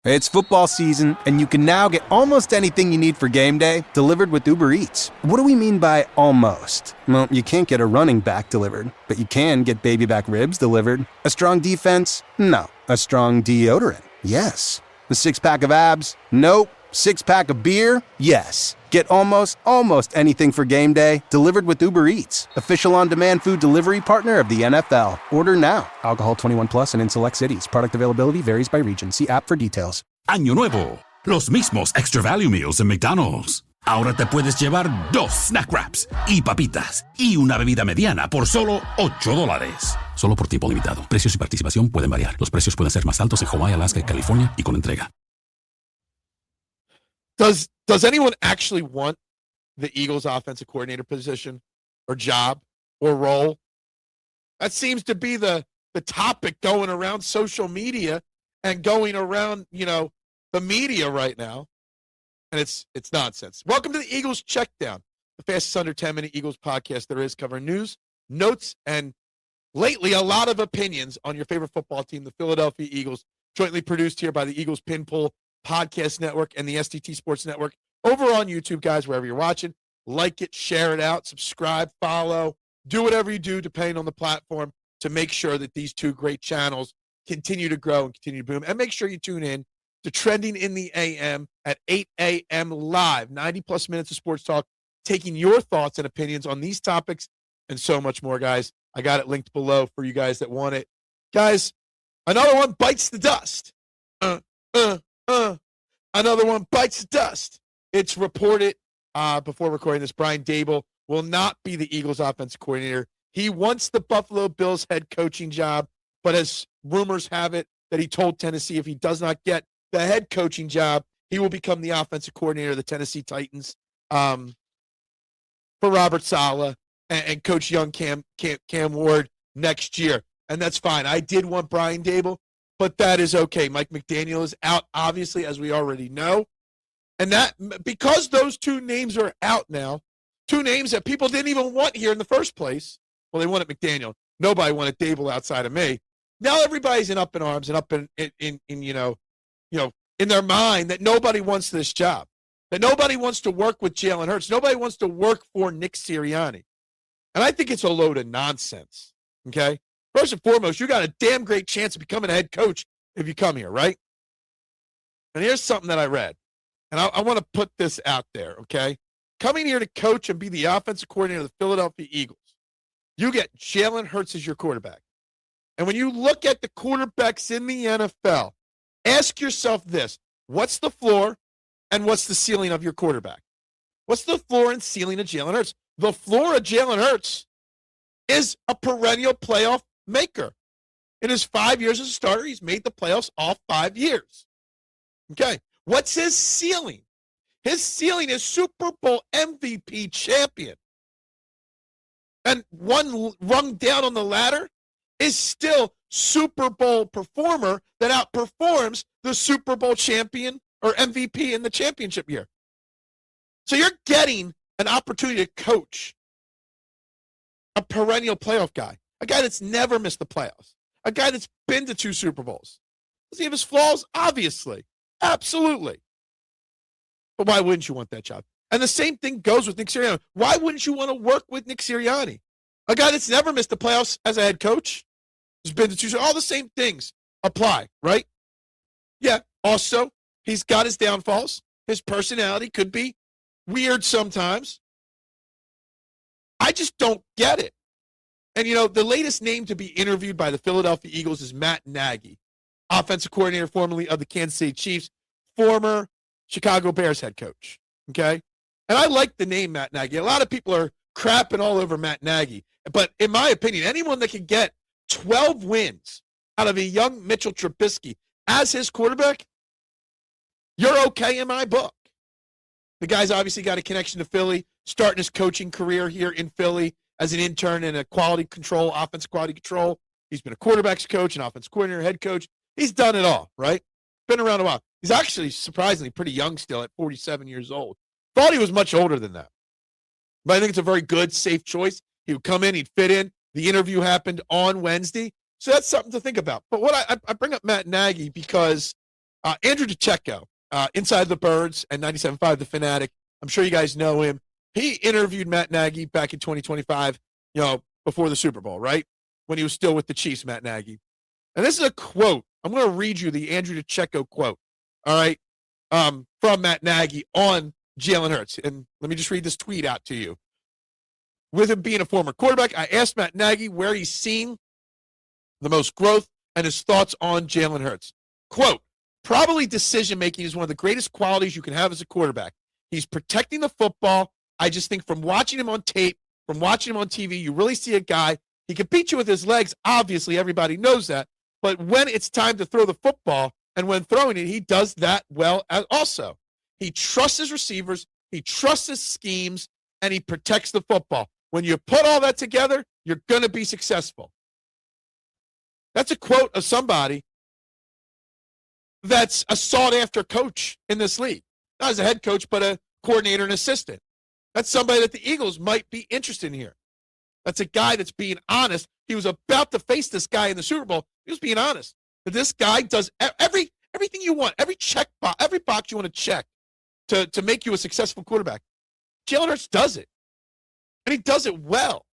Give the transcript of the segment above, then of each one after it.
It's football season, and you can now get almost anything you need for game day delivered with Uber Eats. What do we mean by almost? Well, you can't get a running back delivered, but you can get baby back ribs delivered. A strong defense? No. A strong deodorant? Yes. The six-pack of abs? Nope. Six-pack of beer? Yes. Get almost anything for game day delivered with Uber Eats, official on-demand food delivery partner of the NFL. Order now. Alcohol 21 plus and in select cities. Product availability varies by region. See app for details. Año nuevo. Los mismos Extra Value Meals en McDonald's. Ahora te puedes llevar 2 snack wraps y papitas y una bebida mediana por solo $8. Solo por tiempo limitado. Precios y participación pueden variar. Los precios pueden ser más altos en Hawaii, Alaska y California y con entrega. Does anyone actually want the Eagles offensive coordinator position or job or role? That seems to be the topic going around social media and going around, the media right now. And it's nonsense. Welcome to the Eagles Checkdown, the fastest under 10-minute Eagles podcast there is, covering news, notes, and lately a lot of opinions on your favorite football team, the Philadelphia Eagles, jointly produced here by the Eagles Pinpool Podcast Network and the STT Sports Network. Over on YouTube, guys, wherever you're watching, like it, share it out, subscribe, follow, do whatever you do depending on the platform to make sure that these two great channels continue to grow and continue to boom. And make sure you tune in to Trending in the AM at 8 a.m. live, 90-plus minutes of sports talk, taking your thoughts and opinions on these topics and so much more, guys. I got it linked below for you guys that want it. Guys, another one bites the dust. Another one bites the dust. It's reported before recording this, Brian Daboll will not be the Eagles offensive coordinator. He wants the Buffalo Bills head coaching job, but as rumors have it that he told Tennessee if he does not get the head coaching job, he will become the offensive coordinator of the Tennessee Titans for Robert Saleh and coach young Cam Ward next year. And that's fine. I did want Brian Daboll, but that is okay. Mike McDaniel is out, obviously, as we already know. And that, because those two names are out now, two names that people didn't even want here in the first place. Well, they wanted McDaniel. Nobody wanted Daboll outside of me. Now everybody's up in arms and up in their mind that nobody wants this job, that nobody wants to work with Jalen Hurts. Nobody wants to work for Nick Sirianni. And I think it's a load of nonsense, okay? First and foremost, you got a damn great chance of becoming a head coach if you come here, right? And here's something that I read, and I want to put this out there, okay? Coming here to coach and be the offensive coordinator of the Philadelphia Eagles, you get Jalen Hurts as your quarterback. And when you look at the quarterbacks in the NFL, ask yourself this: what's the floor and what's the ceiling of your quarterback? What's the floor and ceiling of Jalen Hurts? The floor of Jalen Hurts is a perennial playoff maker. In his 5 years as a starter, he's made the playoffs all 5 years. Okay. What's his ceiling? His ceiling is Super Bowl MVP champion. And one rung down on the ladder is still Super Bowl performer that outperforms the Super Bowl champion or MVP in the championship year. So you're getting an opportunity to coach a perennial playoff guy, a guy that's never missed the playoffs, a guy that's been to 2 Super Bowls. Does he have his flaws? Obviously. Absolutely. But why wouldn't you want that job? And the same thing goes with Nick Sirianni. Why wouldn't you want to work with Nick Sirianni? A guy that's never missed the playoffs as a head coach, who's been to 2, all the same things apply, right? Yeah. Also, he's got his downfalls. His personality could be weird sometimes. I just don't get it. And, the latest name to be interviewed by the Philadelphia Eagles is Matt Nagy, offensive coordinator formerly of the Kansas City Chiefs, former Chicago Bears head coach. Okay? And I like the name Matt Nagy. A lot of people are crapping all over Matt Nagy. But in my opinion, anyone that can get 12 wins out of a young Mitchell Trubisky as his quarterback, you're okay in my book. The guy's obviously got a connection to Philly, starting his coaching career here in Philly as an intern in a quality control, offensive quality control. He's been a quarterback's coach, an offensive coordinator, head coach. He's done it all, right? Been around a while. He's actually surprisingly pretty young still at 47 years old. Thought he was much older than that. But I think it's a very good, safe choice. He would come in, he'd fit in. The interview happened on Wednesday. So that's something to think about. But what I bring up Matt Nagy because Andrew Checkdown, Inside the Birds and 97.5 The Fanatic. I'm sure you guys know him. He interviewed Matt Nagy back in 2025, before the Super Bowl, right? When he was still with the Chiefs, Matt Nagy. And this is a quote. I'm going to read you the Andrew DeCecco quote, all right, from Matt Nagy on Jalen Hurts. And let me just read this tweet out to you. With him being a former quarterback, I asked Matt Nagy where he's seen the most growth and his thoughts on Jalen Hurts. Quote, probably decision-making is one of the greatest qualities you can have as a quarterback. He's protecting the football. I just think from watching him on tape, from watching him on TV, you really see a guy. He can beat you with his legs. Obviously, everybody knows that. But when it's time to throw the football and when throwing it, he does that well also. He trusts his receivers. He trusts his schemes, and he protects the football. When you put all that together, you're going to be successful. That's a quote of somebody that's a sought-after coach in this league. Not as a head coach, but a coordinator and assistant. That's somebody that the Eagles might be interested in here. That's a guy that's being honest. He was about to face this guy in the Super Bowl. He was being honest. But this guy does everything you want, every box you want to check to make you a successful quarterback. Jalen Hurts does it. And he does it well.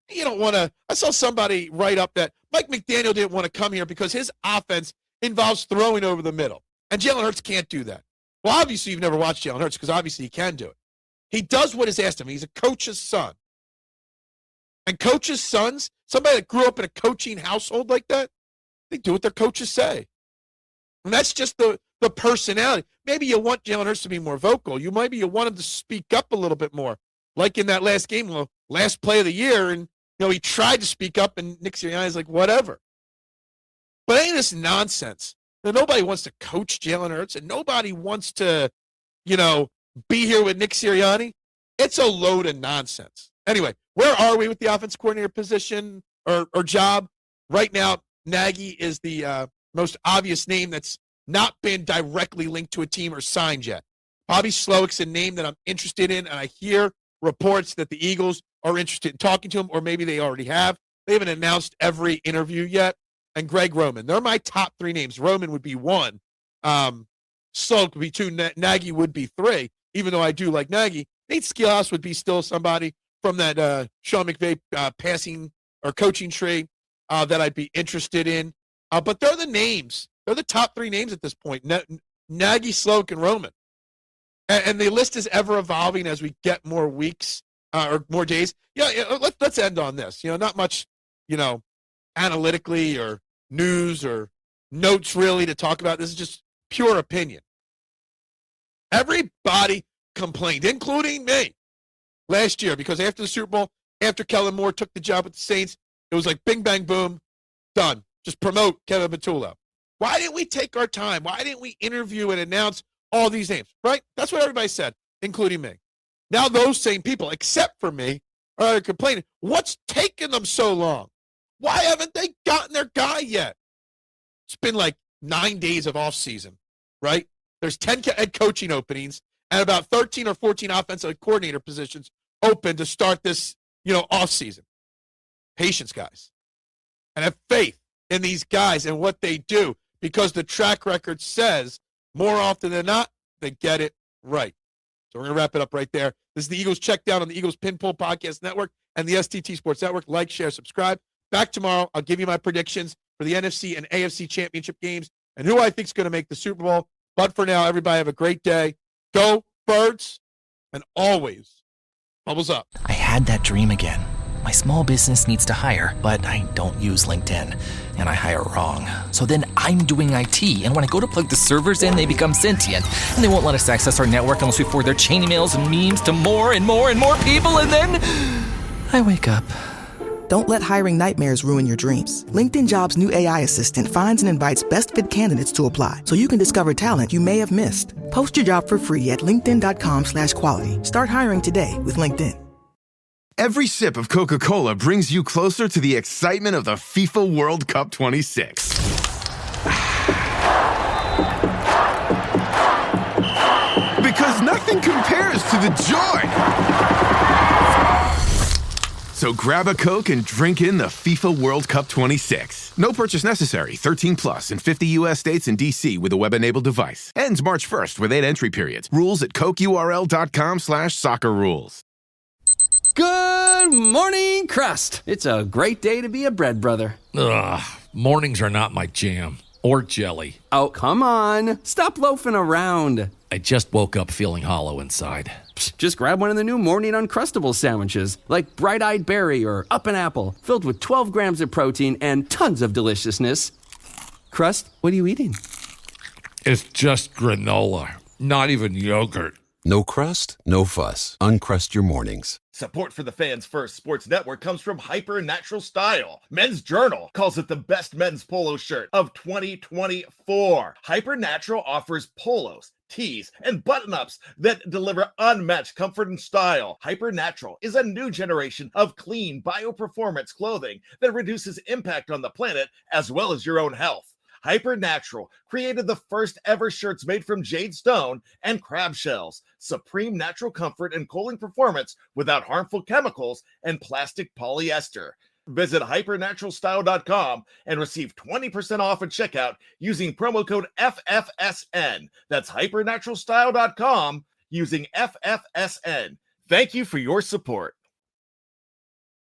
You don't want to – I saw somebody write up that Mike McDaniel didn't want to come here because his offense involves throwing over the middle. And Jalen Hurts can't do that. Well, obviously you've never watched Jalen Hurts because obviously he can do it. He does what is asked of him. He's a coach's son. And coaches' sons, somebody that grew up in a coaching household like that, they do what their coaches say. And that's just the personality. Maybe you want Jalen Hurts to be more vocal. You want him to speak up a little bit more. Like in that last game, last play of the year, and he tried to speak up, and Nick Sirianni's like, whatever. But ain't this nonsense? Nobody wants to coach Jalen Hurts, and nobody wants to, be here with Nick Sirianni. It's a load of nonsense. Anyway, where are we with the offensive coordinator position or job? Right now, Nagy is the most obvious name that's not been directly linked to a team or signed yet. Bobby Slowick's a name that I'm interested in, and I hear reports that the Eagles are interested in talking to him, or maybe they already have. They haven't announced every interview yet. And Greg Roman. They're my top three names. Roman would be one. Slowick would be two. Nagy would be three, even though I do like Nagy. Nate Scheelhaase would be still somebody from that Sean McVay passing or coaching tree that I'd be interested in. But they're the names. They're the top three names at this point. Nagy, Slowick, and Roman. And the list is ever evolving as we get more weeks or more days. Let's end on this. Not much, analytically or news or notes really to talk about. This is just pure opinion. Everybody complained, including me, last year because after the Super Bowl, after Kellen Moore took the job with the Saints, it was like bing, bang, boom, done. Just promote Kevin Patullo. Why didn't we take our time? Why didn't we interview and announce all these names, right? That's what everybody said, including me. Now those same people, except for me, are complaining. What's taking them so long? Why haven't they gotten their guy yet? It's been like 9 days of off season, right? There's 10 head coaching openings and about 13 or 14 offensive coordinator positions open to start this, off season. Patience, guys. And have faith in these guys and what they do, because the track record says more often than not, they get it right. So we're going to wrap it up right there. This is the Eagles Checkdown on the Eagles Pinpoll Podcast Network and the STT Sports Network. Like, share, subscribe. Back tomorrow, I'll give you my predictions for the NFC and AFC championship games and who I think is going to make the Super Bowl. But for now, everybody have a great day. Go Birds, and always bubbles up. I had that dream again. My small business needs to hire, but I don't use LinkedIn, and I hire wrong. So then I'm doing IT, and when I go to plug the servers in, they become sentient, and they won't let us access our network unless we forward their chain emails and memes to more and more and more people, and then I wake up. Don't let hiring nightmares ruin your dreams. LinkedIn Jobs' new AI assistant finds and invites best fit candidates to apply, so you can discover talent you may have missed. Post your job for free at linkedin.com/quality. Start hiring today with LinkedIn. Every sip of Coca-Cola brings you closer to the excitement of the FIFA World Cup 26. Because nothing compares to the joy. So grab a Coke and drink in the FIFA World Cup 26. No purchase necessary. 13 plus in 50 U.S. states and D.C. with a web-enabled device. Ends March 1st with 8 entry periods. Rules at CokeURL.com/soccer rules. Good morning, Crust. It's a great day to be a bread brother. Ugh, mornings are not my jam. Or jelly. Oh, come on. Stop loafing around. I just woke up feeling hollow inside. Psst, just grab one of the new Morning Uncrustables sandwiches, like Bright-Eyed Berry or Up and Apple, filled with 12 grams of protein and tons of deliciousness. Crust, what are you eating? It's just granola, not even yogurt. No crust, no fuss. Uncrust your mornings. Support for the Fans First Sports Network comes from Hyper Natural Style. Men's Journal calls it the best men's polo shirt of 2024. Hyper Natural offers polos, tees, and button-ups that deliver unmatched comfort and style. Hyper Natural is a new generation of clean bio-performance clothing that reduces impact on the planet as well as your own health. Hyper Natural created the first ever shirts made from jade stone and crab shells. Supreme natural comfort and cooling performance without harmful chemicals and plastic polyester. Visit hypernaturalstyle.com and receive 20% off at checkout using promo code FFSN. That's hypernaturalstyle.com using FFSN. Thank you for your support.